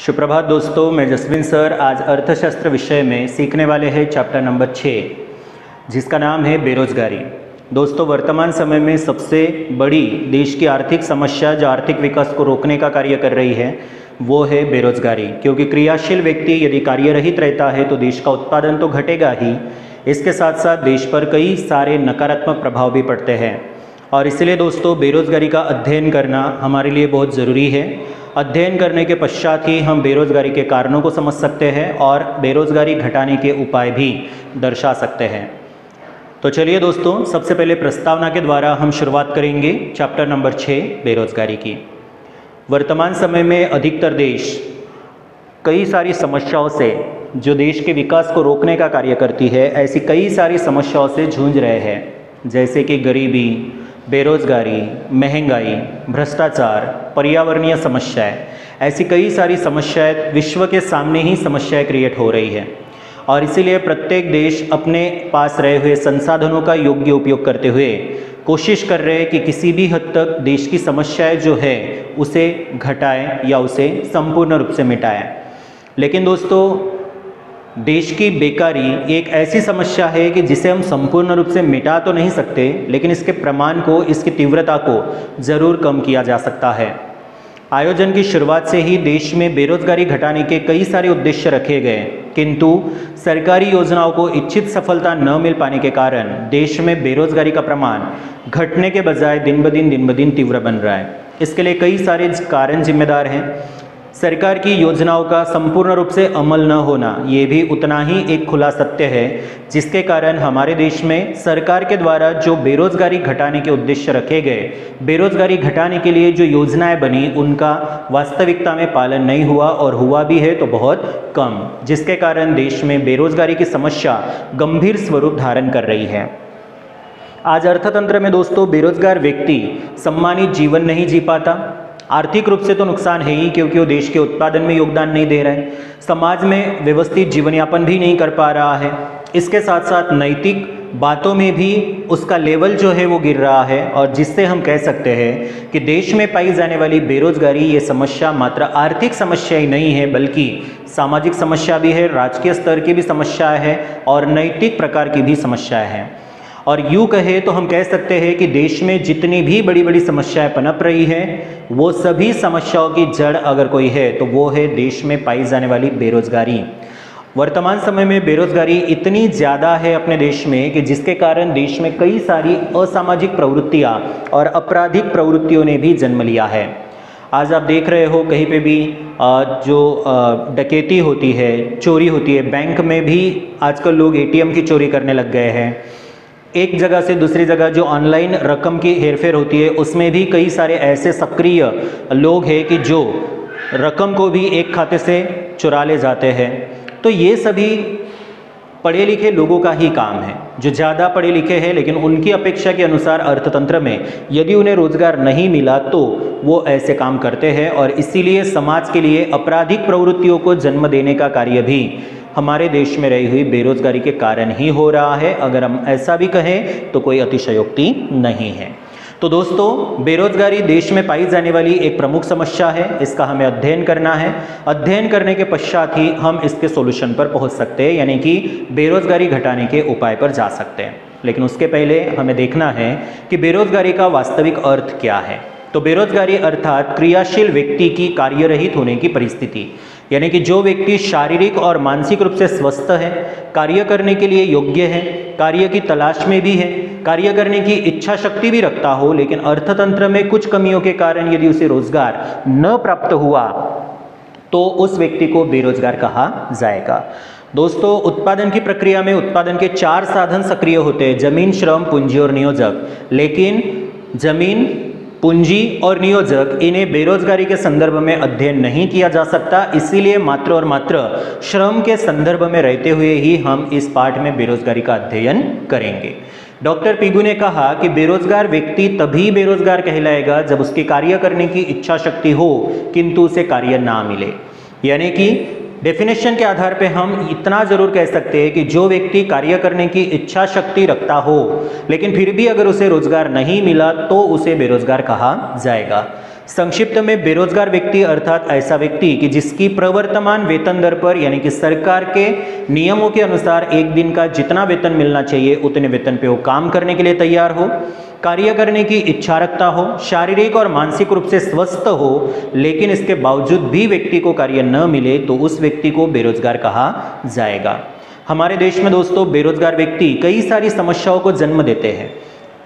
सुप्रभात दोस्तों, मैं जसविन सर आज अर्थशास्त्र विषय में सीखने वाले हैं चैप्टर नंबर 6 जिसका नाम है बेरोजगारी। दोस्तों, वर्तमान समय में सबसे बड़ी देश की आर्थिक समस्या जो आर्थिक विकास को रोकने का कार्य कर रही है वो है बेरोजगारी। क्योंकि क्रियाशील व्यक्ति यदि कार्यरहित रहता है तो देश का उत्पादन तो घटेगा ही, इसके साथ साथ देश पर कई सारे नकारात्मक प्रभाव भी पड़ते हैं। और इसलिए दोस्तों बेरोजगारी का अध्ययन करना हमारे लिए बहुत ज़रूरी है। अध्ययन करने के पश्चात ही हम बेरोजगारी के कारणों को समझ सकते हैं और बेरोजगारी घटाने के उपाय भी दर्शा सकते हैं। तो चलिए दोस्तों, सबसे पहले प्रस्तावना के द्वारा हम शुरुआत करेंगे चैप्टर नंबर 6 बेरोजगारी की। वर्तमान समय में अधिकतर देश कई सारी समस्याओं से, जो देश के विकास को रोकने का कार्य करती है, ऐसी कई सारी समस्याओं से जूझ रहे हैं, जैसे कि गरीबी, बेरोजगारी, महंगाई, भ्रष्टाचार, पर्यावरणीय समस्याएं। ऐसी कई सारी समस्याएं विश्व के सामने ही समस्याएं क्रिएट हो रही है और इसीलिए प्रत्येक देश अपने पास रहे हुए संसाधनों का योग्य उपयोग करते हुए कोशिश कर रहे हैं कि किसी भी हद तक देश की समस्याएं जो है उसे घटाएं या उसे संपूर्ण रूप से मिटाएं। लेकिन दोस्तों, देश की बेकारी एक ऐसी समस्या है कि जिसे हम संपूर्ण रूप से मिटा तो नहीं सकते, लेकिन इसके प्रमाण को, इसकी तीव्रता को ज़रूर कम किया जा सकता है। आयोजन की शुरुआत से ही देश में बेरोजगारी घटाने के कई सारे उद्देश्य रखे गए, किंतु सरकारी योजनाओं को इच्छित सफलता न मिल पाने के कारण देश में बेरोजगारी का प्रमाण घटने के बजाय दिन ब दिन तीव्र बन रहा है। इसके लिए कई सारे कारण जिम्मेदार हैं। सरकार की योजनाओं का संपूर्ण रूप से अमल न होना, ये भी उतना ही एक खुला सत्य है, जिसके कारण हमारे देश में सरकार के द्वारा जो बेरोजगारी घटाने के उद्देश्य रखे गए, बेरोजगारी घटाने के लिए जो योजनाएं बनी, उनका वास्तविकता में पालन नहीं हुआ और हुआ भी है तो बहुत कम, जिसके कारण देश में बेरोजगारी की समस्या गंभीर स्वरूप धारण कर रही है। आज अर्थतंत्र में दोस्तों बेरोजगार व्यक्ति सम्मानित जीवन नहीं जी पाता। आर्थिक रूप से तो नुकसान है ही, क्योंकि वो देश के उत्पादन में योगदान नहीं दे रहा है, समाज में व्यवस्थित जीवन यापन भी नहीं कर पा रहा है। इसके साथ साथ नैतिक बातों में भी उसका लेवल जो है वो गिर रहा है, और जिससे हम कह सकते हैं कि देश में पाई जाने वाली बेरोजगारी ये समस्या मात्र आर्थिक समस्या ही नहीं है, बल्कि सामाजिक समस्या भी है, राजकीय स्तर की भी समस्या है और नैतिक प्रकार की भी समस्याएं हैं। और यूँ कहे तो हम कह सकते हैं कि देश में जितनी भी बड़ी बड़ी समस्याएं पनप रही हैं, वो सभी समस्याओं की जड़ अगर कोई है तो वो है देश में पाई जाने वाली बेरोजगारी। वर्तमान समय में बेरोजगारी इतनी ज़्यादा है अपने देश में कि जिसके कारण देश में कई सारी असामाजिक प्रवृत्तियाँ और आपराधिक प्रवृत्तियों ने भी जन्म लिया है। आज आप देख रहे हो कहीं पे भी जो डकैती होती है, चोरी होती है, बैंक में भी आजकल लोग ATM की चोरी करने लग गए हैं। एक जगह से दूसरी जगह जो ऑनलाइन रकम की हेरफेर होती है, उसमें भी कई सारे ऐसे सक्रिय लोग हैं कि जो रकम को भी एक खाते से चुरा ले जाते हैं। तो ये सभी पढ़े लिखे लोगों का ही काम है, जो ज़्यादा पढ़े लिखे हैं, लेकिन उनकी अपेक्षा के अनुसार अर्थतंत्र में यदि उन्हें रोजगार नहीं मिला तो वो ऐसे काम करते हैं, और इसीलिए समाज के लिए आपराधिक प्रवृत्तियों को जन्म देने का कार्य भी हमारे देश में रही हुई बेरोजगारी के कारण ही हो रहा है। अगर हम ऐसा भी कहें तो कोई अतिशयोक्ति नहीं है। तो दोस्तों, बेरोजगारी देश में पाई जाने वाली एक प्रमुख समस्या है, इसका हमें अध्ययन करना है। अध्ययन करने के पश्चात ही हम इसके सॉल्यूशन पर पहुंच सकते हैं, यानी कि बेरोजगारी घटाने के उपाय पर जा सकते हैं। लेकिन उसके पहले हमें देखना है कि बेरोजगारी का वास्तविक अर्थ क्या है। तो बेरोजगारी अर्थात क्रियाशील व्यक्ति की कार्यरहित होने की परिस्थिति, यानी कि जो व्यक्ति शारीरिक और मानसिक रूप से स्वस्थ है, कार्य करने के लिए योग्य है, कार्य की तलाश में भी है, कार्य करने की इच्छा शक्ति भी रखता हो, लेकिन अर्थतंत्र में कुछ कमियों के कारण यदि उसे रोजगार न प्राप्त हुआ तो उस व्यक्ति को बेरोजगार कहा जाएगा। दोस्तों, उत्पादन की प्रक्रिया में उत्पादन के 4 साधन सक्रिय होते हैं: जमीन, श्रम, पूंजी और नियोजक। लेकिन जमीन, पूंजी और नियोजक, इन्हें बेरोजगारी के संदर्भ में अध्ययन नहीं किया जा सकता। इसीलिए मात्र और मात्र श्रम के संदर्भ में रहते हुए ही हम इस पाठ में बेरोजगारी का अध्ययन करेंगे। डॉक्टर पिगू ने कहा कि बेरोजगार व्यक्ति तभी बेरोजगार कहलाएगा जब उसकी कार्य करने की इच्छा शक्ति हो किंतु उसे कार्य ना मिले। यानी कि डेफिनेशन के आधार पे हम इतना जरूर कह सकते हैं कि जो व्यक्ति कार्य करने की इच्छा शक्ति रखता हो, लेकिन फिर भी अगर उसे रोजगार नहीं मिला तो उसे बेरोजगार कहा जाएगा। संक्षिप्त में बेरोजगार व्यक्ति अर्थात ऐसा व्यक्ति कि जिसकी प्रवर्तमान वेतन दर पर यानी कि सरकार के नियमों के अनुसार एक दिन का जितना वेतन मिलना चाहिए उतने वेतन पे वो काम करने के लिए तैयार हो, कार्य करने की इच्छा रखता हो, शारीरिक और मानसिक रूप से स्वस्थ हो, लेकिन इसके बावजूद भी व्यक्ति को कार्य न मिले तो उस व्यक्ति को बेरोजगार कहा जाएगा। हमारे देश में दोस्तों बेरोजगार व्यक्ति कई सारी समस्याओं को जन्म देते हैं,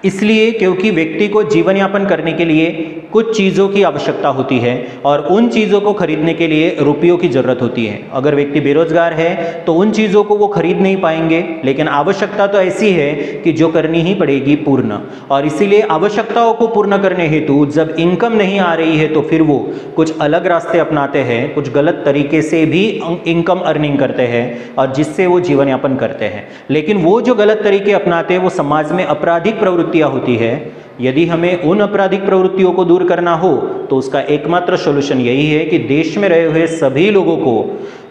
इसलिए क्योंकि व्यक्ति को जीवन यापन करने के लिए कुछ चीज़ों की आवश्यकता होती है और उन चीज़ों को खरीदने के लिए रुपयों की ज़रूरत होती है। अगर व्यक्ति बेरोजगार है तो उन चीज़ों को वो खरीद नहीं पाएंगे, लेकिन आवश्यकता तो ऐसी है कि जो करनी ही पड़ेगी पूर्ण, और इसीलिए आवश्यकताओं को पूर्ण करने हेतु जब इनकम नहीं आ रही है तो फिर वो कुछ अलग रास्ते अपनाते हैं, कुछ गलत तरीके से भी इनकम अर्निंग करते हैं और जिससे वो जीवन यापन करते हैं। लेकिन वो जो गलत तरीके अपनाते हैं वो समाज में आपराधिक प्रवृत्तियाँ होती है। यदि हमें उन आपराधिक प्रवृत्तियों को दूर करना हो तो उसका एकमात्र सॉल्यूशन यही है कि देश में रहे हुए सभी लोगों को,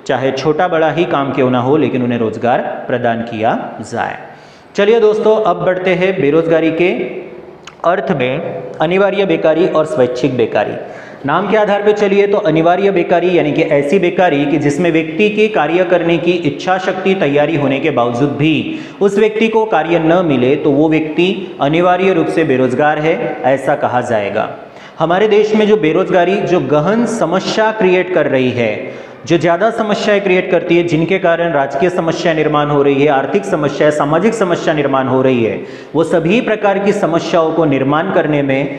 चाहे छोटा बड़ा ही काम क्यों ना हो, लेकिन उन्हें रोजगार प्रदान किया जाए। चलिए दोस्तों, अब बढ़ते हैं बेरोजगारी के अर्थ में अनिवार्य बेकारी और स्वैच्छिक बेकारी। नाम के आधार पर चलिए तो अनिवार्य बेकारी यानी कि ऐसी बेकारी कि जिसमें व्यक्ति की कार्य करने की इच्छा शक्ति तैयारी होने के बावजूद भी उस व्यक्ति को कार्य न मिले तो वो व्यक्ति अनिवार्य रूप से बेरोजगार है, ऐसा कहा जाएगा। हमारे देश में जो बेरोजगारी जो गहन समस्या क्रिएट कर रही है, जो ज़्यादा समस्याएं क्रिएट करती है, जिनके कारण राजकीय समस्या निर्माण हो रही है, आर्थिक समस्या, सामाजिक समस्या निर्माण हो रही है, वो सभी प्रकार की समस्याओं को निर्माण करने में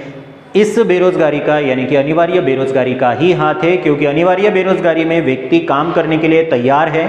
इस बेरोजगारी का यानी कि अनिवार्य बेरोजगारी का ही हाथ है। क्योंकि अनिवार्य बेरोजगारी में व्यक्ति काम करने के लिए तैयार है,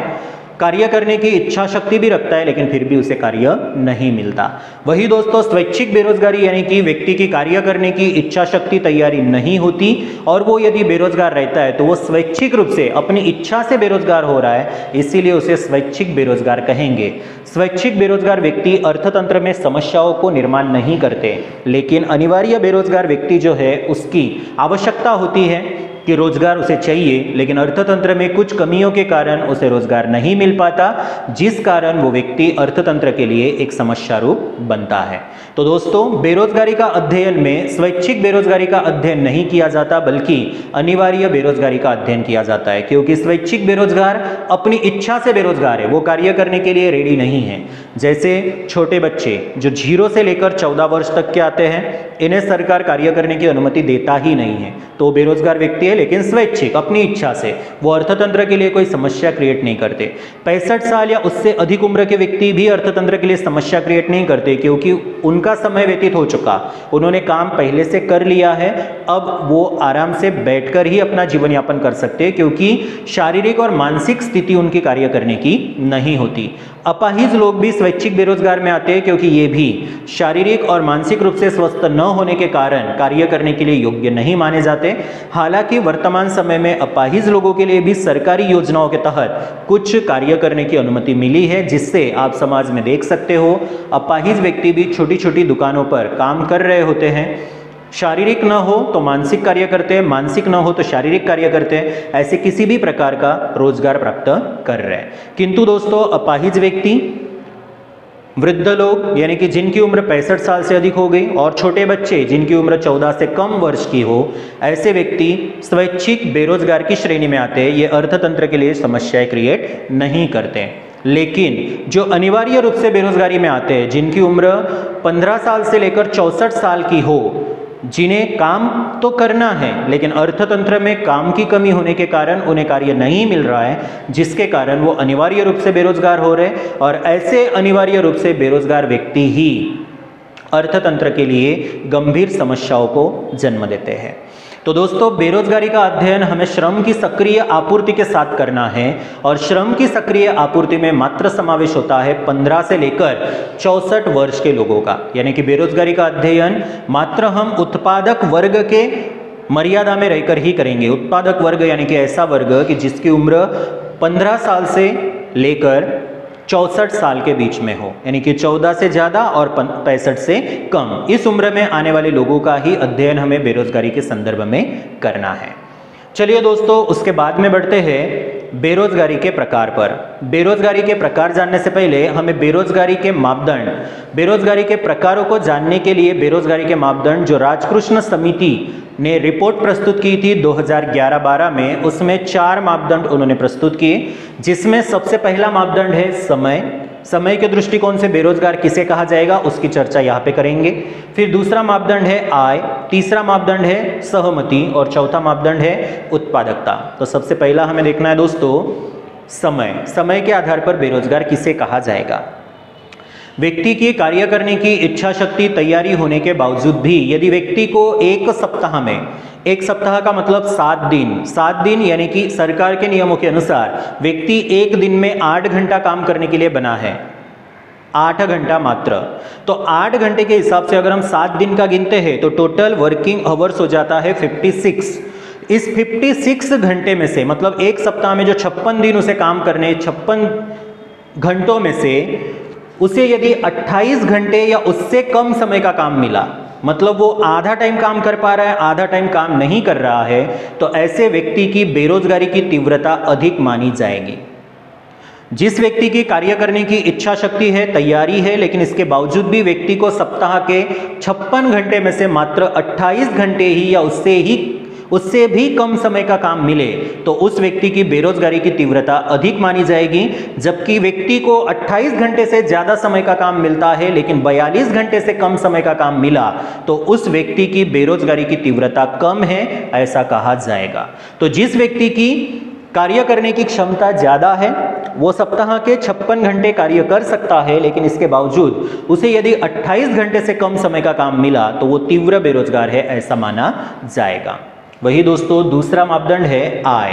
कार्य करने की इच्छा शक्ति भी रखता है, लेकिन फिर भी उसे कार्य नहीं मिलता। वही दोस्तों स्वैच्छिक बेरोजगारी यानी कि व्यक्ति की कार्य करने की इच्छा शक्ति तैयारी नहीं होती और वो यदि बेरोजगार रहता है तो वो स्वैच्छिक रूप से अपनी इच्छा से बेरोजगार हो रहा है, इसीलिए उसे स्वैच्छिक बेरोजगार कहेंगे। स्वैच्छिक बेरोजगार व्यक्ति अर्थतंत्र में समस्याओं को निर्माण नहीं करते, लेकिन अनिवार्य बेरोजगार व्यक्ति जो है उसकी आवश्यकता होती है कि रोजगार उसे चाहिए, लेकिन अर्थतंत्र में कुछ कमियों के कारण उसे रोजगार नहीं मिल पाता, जिस कारण वो व्यक्ति अर्थतंत्र के लिए एक समस्या रूप बनता है। तो दोस्तों, बेरोजगारी का अध्ययन में स्वैच्छिक बेरोजगारी का अध्ययन नहीं किया जाता, बल्कि अनिवार्य बेरोजगारी का अध्ययन किया जाता है। क्योंकि स्वैच्छिक बेरोजगार अपनी इच्छा से बेरोजगार है, वो कार्य करने के लिए रेडी नहीं है। जैसे छोटे बच्चे जो 0 से लेकर 14 वर्ष तक के आते हैं, इन्हें सरकार कार्य करने की अनुमति देता ही नहीं है, तो बेरोजगार व्यक्ति है, लेकिन स्वैच्छिक अपनी इच्छा से, वो अर्थतंत्र के लिए कोई समस्या क्रिएट नहीं करते। 65 साल या उससे अधिक उम्र के व्यक्ति भी अर्थतंत्र के लिए समस्या क्रिएट नहीं करते, क्योंकि उनका समय व्यतीत हो चुका, उन्होंने काम पहले से कर लिया है, अब वो आराम से बैठकर ही अपना जीवन यापन कर सकते हैं, क्योंकि शारीरिक और मानसिक स्थिति उनकी कार्य करने की नहीं होती। अपाहिज लोग भी स्वैच्छिक बेरोजगार में आते हैं, क्योंकि ये भी शारीरिक और मानसिक रूप से स्वस्थ न होने के कारण कार्य करने के लिए योग्य नहीं माने जाते। हालांकि वर्तमान समय में अपाहिज लोगों के लिए भी सरकारी योजनाओं के तहत कुछ कार्य करने की अनुमति मिली है, जिससे आप समाज में देख सकते हो अपाहिज व्यक्ति भी छोटी छोटी दुकानों पर काम कर रहे होते हैं। शारीरिक न हो तो मानसिक कार्य करते हैं, मानसिक न हो तो शारीरिक कार्य करते हैं, ऐसे किसी भी प्रकार का रोजगार प्राप्त कर रहे हैं। किंतु दोस्तों, अपाहिज व्यक्ति, वृद्ध लोग यानी कि जिनकी उम्र 65 साल से अधिक हो गई, और छोटे बच्चे जिनकी उम्र 14 से कम वर्ष की हो, ऐसे व्यक्ति स्वैच्छिक बेरोजगार की श्रेणी में आते हैं। ये अर्थतंत्र के लिए समस्याएं क्रिएट नहीं करते। लेकिन जो अनिवार्य रूप से बेरोजगारी में आते हैं, जिनकी उम्र 15 साल से लेकर 64 साल की हो, जिन्हें काम तो करना है लेकिन अर्थतंत्र में काम की कमी होने के कारण उन्हें कार्य नहीं मिल रहा है, जिसके कारण वो अनिवार्य रूप से बेरोजगार हो रहे, और ऐसे अनिवार्य रूप से बेरोजगार व्यक्ति ही अर्थतंत्र के लिए गंभीर समस्याओं को जन्म देते हैं। तो दोस्तों, बेरोजगारी का अध्ययन हमें श्रम की सक्रिय आपूर्ति के साथ करना है, और श्रम की सक्रिय आपूर्ति में मात्र समावेश होता है 15 से लेकर 64 वर्ष के लोगों का। यानी कि बेरोजगारी का अध्ययन मात्र हम उत्पादक वर्ग के मर्यादा में रहकर ही करेंगे। उत्पादक वर्ग यानी कि ऐसा वर्ग कि जिसकी उम्र 15 साल से लेकर 64 साल के बीच में हो, यानी कि 14 से ज़्यादा और 65 से कम, इस उम्र में आने वाले लोगों का ही अध्ययन हमें बेरोजगारी के संदर्भ में करना है। चलिए दोस्तों, उसके बाद में बढ़ते हैं बेरोजगारी के प्रकार पर। बेरोजगारी के प्रकार जानने से पहले हमें बेरोजगारी के मापदंड, बेरोजगारी के प्रकारों को जानने के लिए बेरोजगारी के मापदंड जो राजकृष्ण समिति ने रिपोर्ट प्रस्तुत की थी 2011-12 में, उसमें 4 मापदंड उन्होंने प्रस्तुत किए, जिसमें सबसे पहला मापदंड है समय। समय के दृष्टिकोण से बेरोजगार किसे कहा जाएगा उसकी चर्चा यहाँ पे करेंगे। फिर दूसरा मापदंड है आय, तीसरा मापदंड है सहमति और चौथा मापदंड है उत्पादकता। तो सबसे पहला हमें देखना है दोस्तों समय। समय के आधार पर बेरोजगार किसे कहा जाएगा। व्यक्ति की कार्य करने की इच्छा शक्ति तैयारी होने के बावजूद भी यदि व्यक्ति को एक सप्ताह में, एक सप्ताह का मतलब 7 दिन यानी कि सरकार के नियमों के अनुसार व्यक्ति एक दिन में 8 घंटा काम करने के लिए बना है, 8 घंटा मात्र। तो 8 घंटे के हिसाब से अगर हम 7 दिन का गिनते हैं तो टोटल वर्किंग आवर्स हो जाता है 56। इस 56 घंटे में से, मतलब एक सप्ताह में जो 56 दिन उसे काम करने, 56 घंटों में से उसे यदि 28 घंटे या उससे कम समय का काम मिला, मतलब वो आधा टाइम काम कर पा रहा है, आधा टाइम काम नहीं कर रहा है, तो ऐसे व्यक्ति की बेरोजगारी की तीव्रता अधिक मानी जाएगी। जिस व्यक्ति की कार्य करने की इच्छा शक्ति है, तैयारी है, लेकिन इसके बावजूद भी व्यक्ति को सप्ताह के 56 घंटे में से मात्र 28 घंटे ही या उससे भी कम समय का काम मिले, तो उस व्यक्ति की बेरोजगारी की तीव्रता अधिक मानी जाएगी। जबकि व्यक्ति को 28 घंटे से ज्यादा समय का काम मिलता है लेकिन 42 घंटे से कम समय का काम मिला, तो उस व्यक्ति की बेरोजगारी की तीव्रता कम है, ऐसा कहा जाएगा। तो जिस व्यक्ति की कार्य करने की क्षमता ज्यादा है वो सप्ताह के 56 घंटे कार्य कर सकता है, लेकिन इसके बावजूद उसे यदि 28 घंटे से कम समय का काम मिला तो वो तीव्र बेरोजगार है, ऐसा माना जाएगा। वही दोस्तों दूसरा मापदंड है आय।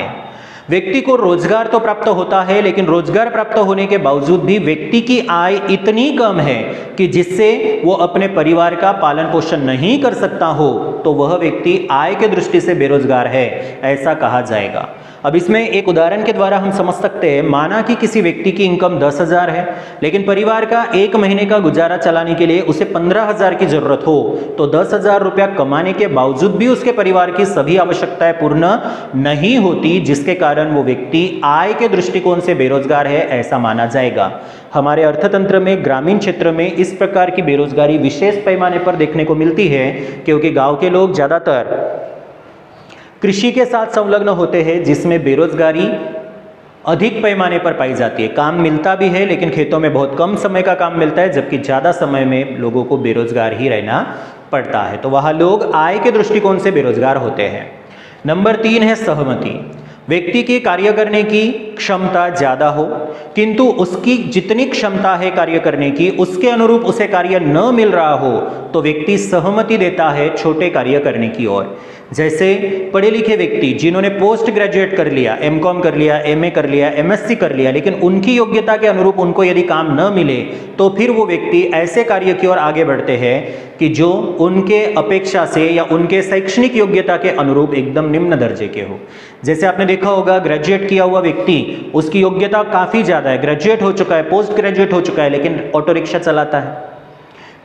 व्यक्ति को रोजगार तो प्राप्त होता है, लेकिन रोजगार प्राप्त होने के बावजूद भी व्यक्ति की आय इतनी कम है कि जिससे वो अपने परिवार का पालन पोषण नहीं कर सकता हो, तो वह व्यक्ति आय के दृष्टि से बेरोजगार है, ऐसा कहा जाएगा। अब इसमें एक उदाहरण के द्वारा हम समझ सकते हैं। माना कि किसी व्यक्ति की इनकम 10,000 है, लेकिन परिवार का एक महीने का गुजारा चलाने के लिए उसे 15,000 की जरूरत हो, तो 10,000 रुपया कमाने के बावजूद भी उसके परिवार की सभी आवश्यकताएं पूर्ण नहीं होती, जिसके कारण वो व्यक्ति आय के दृष्टिकोण से बेरोजगार है, ऐसा माना जाएगा। हमारे अर्थतंत्र में ग्रामीण क्षेत्र में इस प्रकार की बेरोजगारी विशेष पैमाने पर देखने को मिलती है, क्योंकि गांव के लोग ज्यादातर कृषि के साथ संलग्न होते हैं, जिसमें बेरोजगारी अधिक पैमाने पर पाई जाती है। काम मिलता भी है लेकिन खेतों में बहुत कम समय का काम मिलता है, जबकि ज़्यादा समय में लोगों को बेरोजगार ही रहना पड़ता है। तो वहाँ लोग आय के दृष्टिकोण से बेरोजगार होते हैं। नंबर 3 है सहमति। व्यक्ति की कार्य करने की क्षमता ज़्यादा हो, किंतु उसकी जितनी क्षमता है कार्य करने की उसके अनुरूप उसे कार्य न मिल रहा हो, तो व्यक्ति सहमति देता है छोटे कार्य करने की ओर। जैसे पढ़े लिखे व्यक्ति जिन्होंने पोस्ट ग्रेजुएट कर लिया, एमकॉम कर लिया, एमए कर लिया, एमएससी कर लिया, लेकिन उनकी योग्यता के अनुरूप उनको यदि काम न मिले, तो फिर वो व्यक्ति ऐसे कार्य की ओर आगे बढ़ते हैं कि जो उनके अपेक्षा से या उनके शैक्षणिक योग्यता के अनुरूप एकदम निम्न दर्जे के हो। जैसे आपने देखा होगा, ग्रेजुएट किया हुआ व्यक्ति, उसकी योग्यता काफ़ी ज़्यादा है, ग्रेजुएट हो चुका है, पोस्ट ग्रेजुएट हो चुका है, लेकिन ऑटो रिक्शा चलाता है।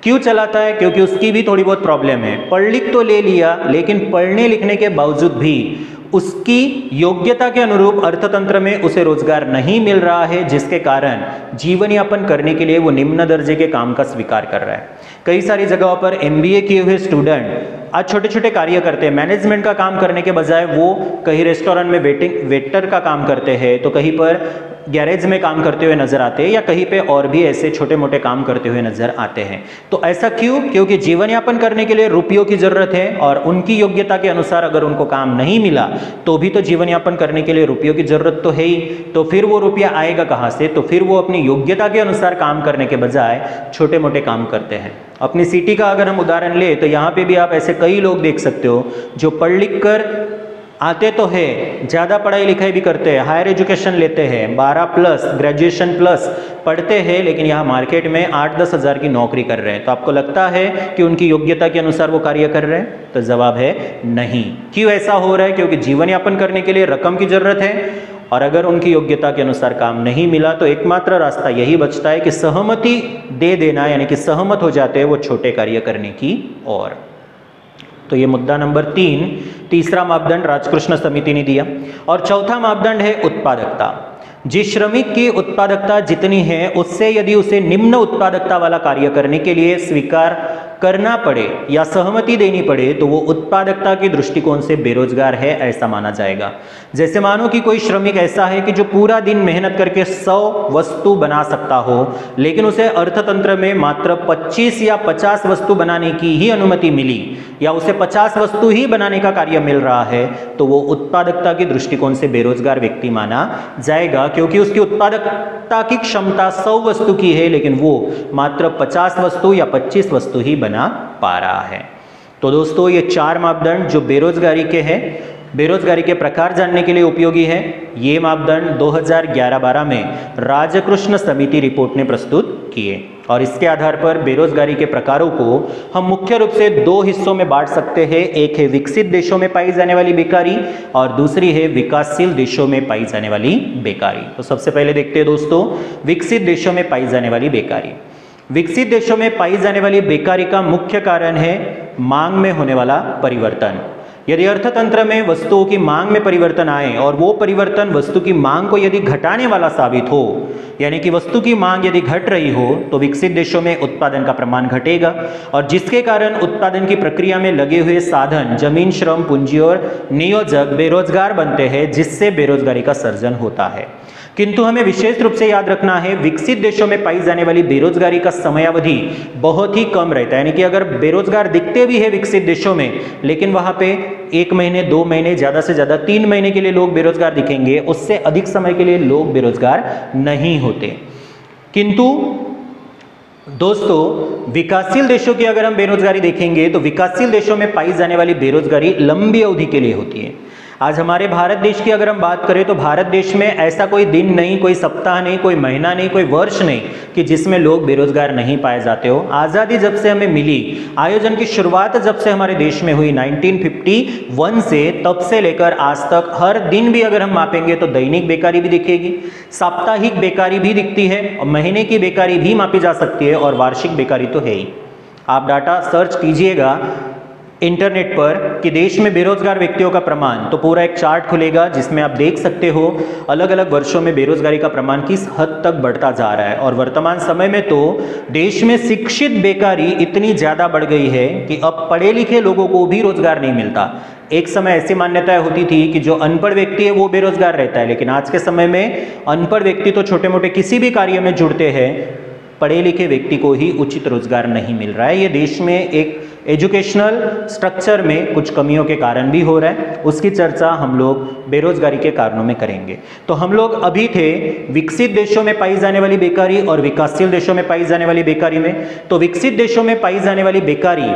क्यों चलाता है? क्योंकि उसकी भी थोड़ी बहुत प्रॉब्लम है। पढ़ लिख तो ले लिया, लेकिन पढ़ने लिखने के बावजूद भी उसकी योग्यता के अनुरूप अर्थतंत्र में उसे रोजगार नहीं मिल रहा है, जिसके कारण जीवन यापन करने के लिए वो निम्न दर्जे के काम का स्वीकार कर रहा है। कई सारी जगहों पर MBA किए हुए स्टूडेंट आज छोटे छोटे कार्य करते हैं। मैनेजमेंट का काम करने के बजाय वो कहीं रेस्टोरेंट में वेटर का काम करते हैं, तो कहीं पर गैरेज में काम करते हुए नजर आते हैं, या कहीं पे और भी ऐसे छोटे मोटे काम करते हुए नजर आते हैं। तो ऐसा क्यों? क्योंकि जीवन यापन करने के लिए रुपयों की जरूरत है, और उनकी योग्यता के अनुसार अगर उनको काम नहीं मिला तो भी तो जीवन यापन करने के लिए रुपयों की जरूरत तो है ही। तो फिर वो रुपया आएगा कहाँ से? तो फिर वो अपनी योग्यता के अनुसार काम करने के बजाय छोटे मोटे काम करते हैं। अपनी सिटी का अगर हम उदाहरण ले तो यहाँ पे भी आप ऐसे कई लोग देख सकते हो जो पढ़ लिख कर आते तो है, ज़्यादा पढ़ाई लिखाई भी करते हैं, हायर एजुकेशन लेते हैं, 12+ ग्रेजुएशन प्लस पढ़ते हैं, लेकिन यहाँ मार्केट में 8-10 हज़ार की नौकरी कर रहे हैं। तो आपको लगता है कि उनकी योग्यता के अनुसार वो कार्य कर रहे हैं? तो जवाब है नहीं। क्यों ऐसा हो रहा है? क्योंकि जीवन यापन करने के लिए रकम की जरूरत है, और अगर उनकी योग्यता के अनुसार काम नहीं मिला तो एकमात्र रास्ता यही बचता है कि सहमति दे देना, यानी कि सहमत हो जाते हैं वो छोटे कार्य करने की ओर। तो ये मुद्दा नंबर 3, तीसरा मापदंड राजकृष्ण समिति ने दिया। और चौथा मापदंड है उत्पादकता। जिस श्रमिक की उत्पादकता जितनी है उससे यदि उसे निम्न उत्पादकता वाला कार्य करने के लिए स्वीकार करना पड़े या सहमति देनी पड़े तो वो उत्पादकता के दृष्टिकोण से बेरोजगार है ऐसा माना जाएगा। जैसे मानो कि कोई श्रमिक ऐसा है कि जो पूरा दिन मेहनत करके 100 वस्तु बना सकता हो, लेकिन उसे अर्थतंत्र में मात्र 25 या 50 वस्तु बनाने की ही अनुमति मिली या उसे 50 वस्तु ही बनाने का कार्य मिल रहा है, तो वो उत्पादकता के दृष्टिकोण से बेरोजगार व्यक्ति माना जाएगा, क्योंकि उसकी उत्पादकता की क्षमता 100 वस्तु की है लेकिन वो मात्र 50 वस्तु या 25 वस्तु ही बना पा रहा है। तो दोस्तों ये 4 मापदंड जो बेरोजगारी के हैं, बेरोजगारी के प्रकार जानने के लिए उपयोगी है। ये मापदंड 2011-12 में राजकृष्ण समिति रिपोर्ट ने प्रस्तुत किए और इसके आधार पर बेरोजगारी के प्रकारों को हम मुख्य रूप से 2 हिस्सों में बांट सकते हैं। एक है विकसित देशों में पाई जाने वाली बेकारी और दूसरी है विकासशील देशों में पाई जाने वाली बेकारी। तो सबसे पहले देखते हैं दोस्तों विकसित देशों में पाई जाने वाली बेकारी। विकसित देशों में पाई जाने वाली बेकारी का मुख्य कारण है मांग में होने वाला परिवर्तन। यदि अर्थतंत्र में वस्तुओं की मांग में परिवर्तन आए और वो परिवर्तन वस्तु की मांग को यदि घटाने वाला साबित हो, यानी कि वस्तु की मांग यदि घट रही हो, तो विकसित देशों में उत्पादन का प्रमाण घटेगा और जिसके कारण उत्पादन की प्रक्रिया में लगे हुए साधन, जमीन, श्रम, पूंजी और नियोजक बेरोजगार बनते हैं, जिससे बेरोजगारी का सर्जन होता है। किंतु हमें विशेष रूप से याद रखना है विकसित देशों में पाई जाने वाली बेरोजगारी का समयावधि बहुत ही कम रहता है। यानी कि अगर बेरोजगार दिखते भी है विकसित देशों में, लेकिन वहां पे 1 महीने, 2 महीने, ज्यादा से ज्यादा 3 महीने के लिए लोग बेरोजगार दिखेंगे, उससे अधिक समय के लिए लोग बेरोजगार नहीं होते। किंतु दोस्तों विकासशील देशों की अगर हम बेरोजगारी देखेंगे तो विकासशील देशों में पाई जाने वाली बेरोजगारी लंबी अवधि के लिए होती है। आज हमारे भारत देश की अगर हम बात करें तो भारत देश में ऐसा कोई दिन नहीं, कोई सप्ताह नहीं, कोई महीना नहीं, कोई वर्ष नहीं कि जिसमें लोग बेरोजगार नहीं पाए जाते हो। आज़ादी जब से हमें मिली, आयोजन की शुरुआत जब से हमारे देश में हुई 1951 से, तब से लेकर आज तक हर दिन भी अगर हम मापेंगे तो दैनिक बेकारी भी दिखेगी, साप्ताहिक बेकारी भी दिखती है और महीने की बेकारी भी मापी जा सकती है और वार्षिक बेकारी तो है ही। आप डाटा सर्च कीजिएगा इंटरनेट पर कि देश में बेरोजगार व्यक्तियों का प्रमाण, तो पूरा एक चार्ट खुलेगा जिसमें आप देख सकते हो अलग अलग वर्षों में बेरोजगारी का प्रमाण किस हद तक बढ़ता जा रहा है। और वर्तमान समय में तो देश में शिक्षित बेकारी इतनी ज़्यादा बढ़ गई है कि अब पढ़े लिखे लोगों को भी रोजगार नहीं मिलता। एक समय ऐसी मान्यताएं होती थी कि जो अनपढ़ व्यक्ति है वो बेरोजगार रहता है, लेकिन आज के समय में अनपढ़ व्यक्ति तो छोटे मोटे किसी भी कार्य में जुड़ते हैं, पढ़े लिखे व्यक्ति को ही उचित रोजगार नहीं मिल रहा है। ये देश में एक एजुकेशनल स्ट्रक्चर में कुछ कमियों के कारण भी हो रहा है, उसकी चर्चा हम लोग बेरोजगारी के कारणों में करेंगे। तो हम लोग अभी थे विकसित देशों में पाई जाने वाली बेकारी और विकासशील देशों में पाई जाने वाली बेकारी में। तो विकसित देशों में पाई जाने वाली बेकारी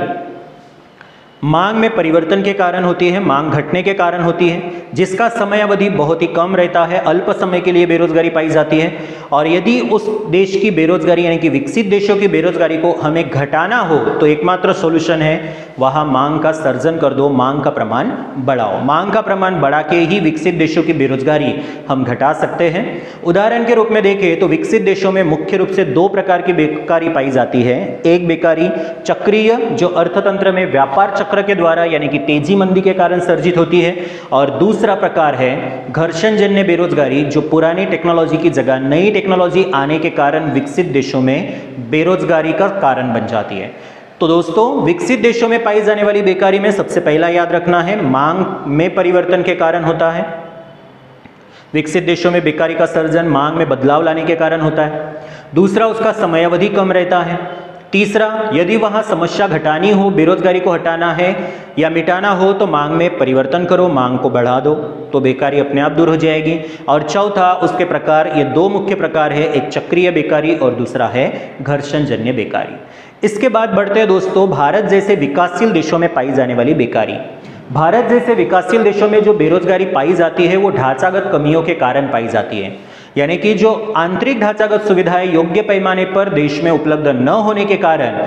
मांग में परिवर्तन के कारण होती है, मांग घटने के कारण होती है, जिसका समय अवधि बहुत ही कम रहता है, अल्प समय के लिए बेरोजगारी पाई जाती है। और यदि उस देश की बेरोजगारी यानी कि विकसित देशों की बेरोजगारी को हमें घटाना हो तो एकमात्र सॉल्यूशन है वहां मांग का सर्जन कर दो, मांग का प्रमाण बढ़ाओ। मांग का प्रमाण बढ़ा के ही विकसित देशों की बेरोजगारी हम घटा सकते हैं। उदाहरण के रूप में देखें तो विकसित देशों में मुख्य रूप से 2 प्रकार की बेकारी पाई जाती है। एक बेकारी चक्रीय, जो अर्थतंत्र में व्यापार चक्र के द्वारा यानी कि तेजी मंदी के कारण सर्जित होती है, और दूसरा प्रकार है घर्षण जन्य बेरोजगारी, जो पुरानी टेक्नोलॉजी की जगह नई टेक्नोलॉजी आने के कारण विकसित देशों में बेरोजगारी का कारण बन जाती है। तो दोस्तों विकसित देशों में पाई जाने वाली बेकारी में सबसे पहला याद रखना है मांग में परिवर्तन के कारण होता है। विकसित देशों में बेकारी का सर्जन मांग में बदलाव लाने के कारण होता है। दूसरा, उसका समयावधि कम रहता है। तीसरा, यदि वहां समस्या घटानी हो, बेरोजगारी को हटाना है या मिटाना हो तो मांग में परिवर्तन करो, मांग को बढ़ा दो, तो बेकारी अपने आप दूर हो जाएगी। और चौथा, उसके प्रकार, ये 2 मुख्य प्रकार है, एक चक्रीय बेकारी और दूसरा है घर्षण जन्य बेकारी। इसके बाद बढ़ते हैं दोस्तों भारत जैसे विकासशील देशों में पाई जाने वाली बेकारी। भारत जैसे विकासशील देशों में जो बेरोजगारी पाई जाती है वो ढांचागत कमियों के कारण पाई जाती है, यानी कि जो आंतरिक ढांचागत सुविधाएं योग्य पैमाने पर देश में उपलब्ध न होने के कारण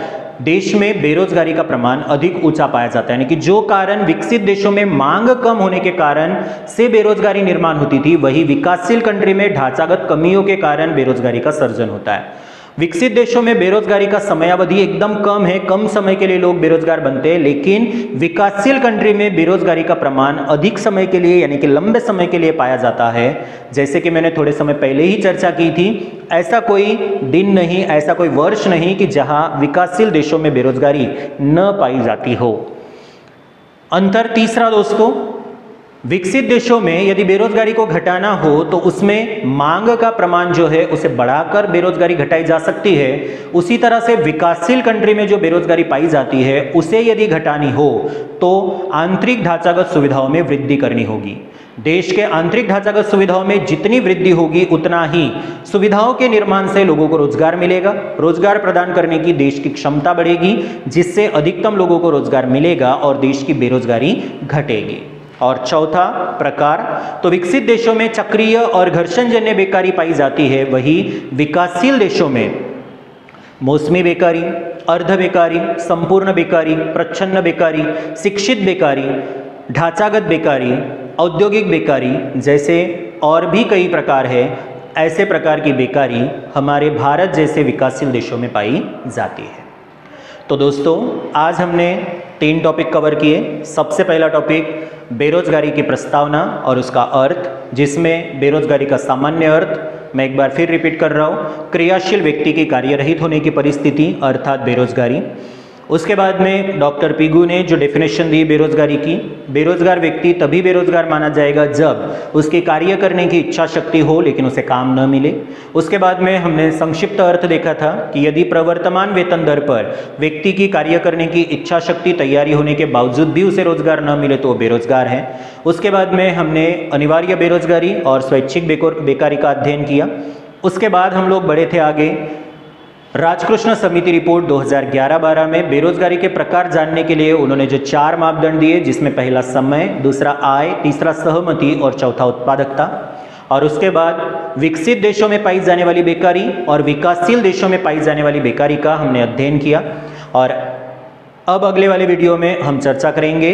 देश में बेरोजगारी का प्रमाण अधिक ऊंचा पाया जाता है। यानी कि जो कारण विकसित देशों में मांग कम होने के कारण से बेरोजगारी निर्माण होती थी, वही विकासशील कंट्री में ढांचागत कमियों के कारण बेरोजगारी का सर्जन होता है। विकसित देशों में बेरोजगारी का समयावधि एकदम कम है, कम समय के लिए लोग बेरोजगार बनते हैं, लेकिन विकासशील कंट्री में बेरोजगारी का प्रमाण अधिक समय के लिए यानी कि लंबे समय के लिए पाया जाता है। जैसे कि मैंने थोड़े समय पहले ही चर्चा की थी, ऐसा कोई दिन नहीं, ऐसा कोई वर्ष नहीं कि जहां विकासशील देशों में बेरोजगारी न पाई जाती हो। अंतर तीसरा दोस्तों, विकसित देशों में यदि बेरोजगारी को घटाना हो तो उसमें मांग का प्रमाण जो है उसे बढ़ाकर बेरोजगारी घटाई जा सकती है। उसी तरह से विकासशील कंट्री में जो बेरोजगारी पाई जाती है उसे यदि घटानी हो तो आंतरिक ढांचागत सुविधाओं में वृद्धि करनी होगी। देश के आंतरिक ढांचागत सुविधाओं में जितनी वृद्धि होगी उतना ही सुविधाओं के निर्माण से लोगों को रोजगार मिलेगा, रोजगार प्रदान करने की देश की क्षमता बढ़ेगी, जिससे अधिकतम लोगों को रोजगार मिलेगा और देश की बेरोजगारी घटेगी। और चौथा प्रकार, तो विकसित देशों में चक्रीय और घर्षणजन्य बेकारी पाई जाती है, वही विकासशील देशों में मौसमी बेकारी, अर्ध बेकारी, संपूर्ण बेकारी, प्रच्छन्न बेकारी, शिक्षित बेकारी, ढांचागत बेकारी, औद्योगिक बेकारी जैसे और भी कई प्रकार है। ऐसे प्रकार की बेकारी हमारे भारत जैसे विकासशील देशों में पाई जाती है। तो दोस्तों, आज हमने 3 टॉपिक कवर किए। सबसे पहला टॉपिक बेरोजगारी की प्रस्तावना और उसका अर्थ, जिसमें बेरोजगारी का सामान्य अर्थ मैं एक बार फिर रिपीट कर रहा हूँ, क्रियाशील व्यक्ति की कार्यरहित होने की परिस्थिति अर्थात बेरोजगारी। उसके बाद में डॉक्टर पिगू ने जो डेफिनेशन दी बेरोजगारी की, बेरोजगार व्यक्ति तभी बेरोजगार माना जाएगा जब उसकी कार्य करने की इच्छा शक्ति हो लेकिन उसे काम न मिले। उसके बाद में हमने संक्षिप्त अर्थ देखा था कि यदि प्रवर्तमान वेतन दर पर व्यक्ति की कार्य करने की इच्छा शक्ति तैयारी होने के बावजूद भी उसे रोजगार न मिले तो वो बेरोजगार है। उसके बाद में हमने अनिवार्य बेरोजगारी और स्वैच्छिक बेकारी का अध्ययन किया। उसके बाद हम लोग बढ़े थे आगे, राजकृष्ण समिति रिपोर्ट 2011-12 में बेरोजगारी के प्रकार जानने के लिए उन्होंने जो 4 मापदंड दिए, जिसमें पहला समय, दूसरा आय, तीसरा सहमति और चौथा उत्पादकता। और उसके बाद विकसित देशों में पाई जाने वाली बेकारी और विकासशील देशों में पाई जाने वाली बेकारी का हमने अध्ययन किया। और अब अगले वाले वीडियो में हम चर्चा करेंगे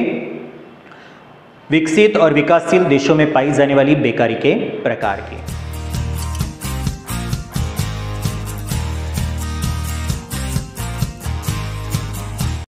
विकसित और विकासशील देशों में पाई जाने वाली बेकारी के प्रकार की।